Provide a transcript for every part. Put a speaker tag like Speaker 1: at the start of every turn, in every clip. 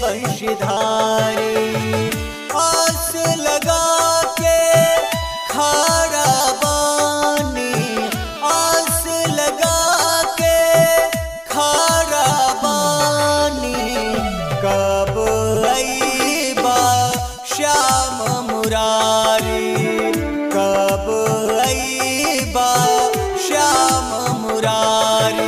Speaker 1: वंशधारी। आस लगा के खड़ा बानी, आस लगा के खड़ा बानी, कब अइबा श्याम मुरारी, कब अइबा श्याम मुरारी।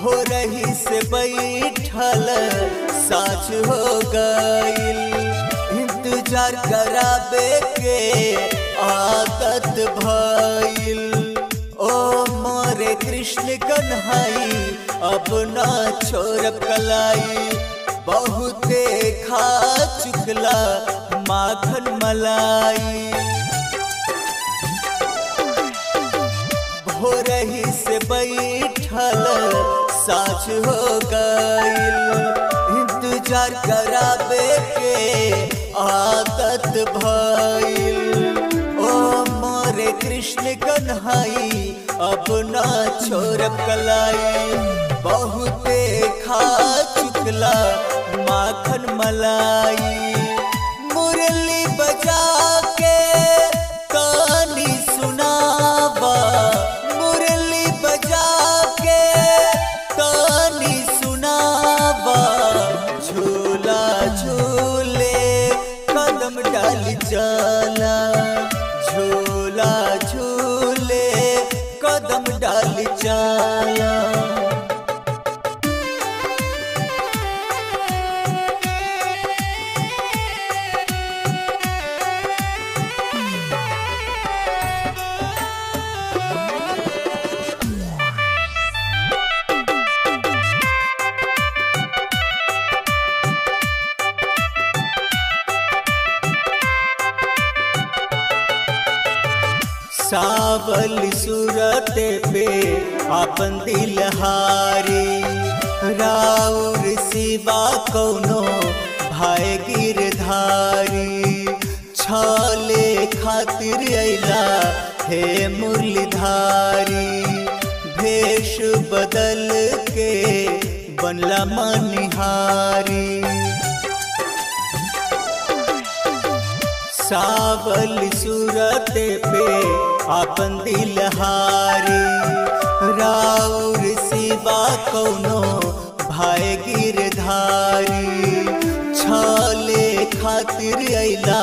Speaker 1: हो रही से बैठल साँझ हो गईल, इंतजार कराबे के आदत भइल। ओ मोरे कृष्ण कन्हई अब ना छोड़ब कलाई, बहुते खा चुकला माखन मलाई। हो रही से बैठल साँझ हो गईल, इंतजार कराबे के आदत भइल। ओ मोरे कृष्ण कन्हई अब ना छोड़ब कलाई, बहुते खा चुकला माखन मलाई। मुरली बजा के कहानी सुनावा, मुरली बजा के कहानी सुनावा। झूला झूले कदम डाली चला, झूला झूले कदम डाली चला। सावल सूरत पे आपन दिल हारी, राउर सिवा कौनो भाई गिरधारी। छाले खातिर अइला हे मुरलीधारी, भेष बदल के बनला मनिहारी। सावल सूरत पे आपन दिल हारी, राउर सिवा कौनो भाई गिरधारी। छाले खातिर अइला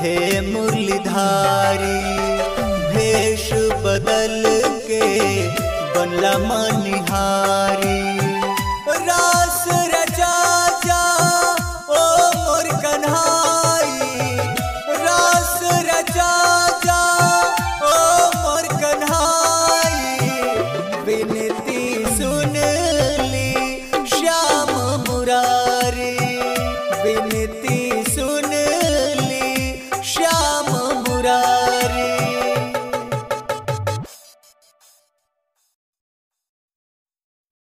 Speaker 1: हे मुरलीधारी, भेष बदल के बनला मनिहारी। रास रचा जा ओ मोर कन्हाई, रास रचा जा ओ मोर कन्हाई। विनती सुन ली श्याम मुरारी, विनती सुन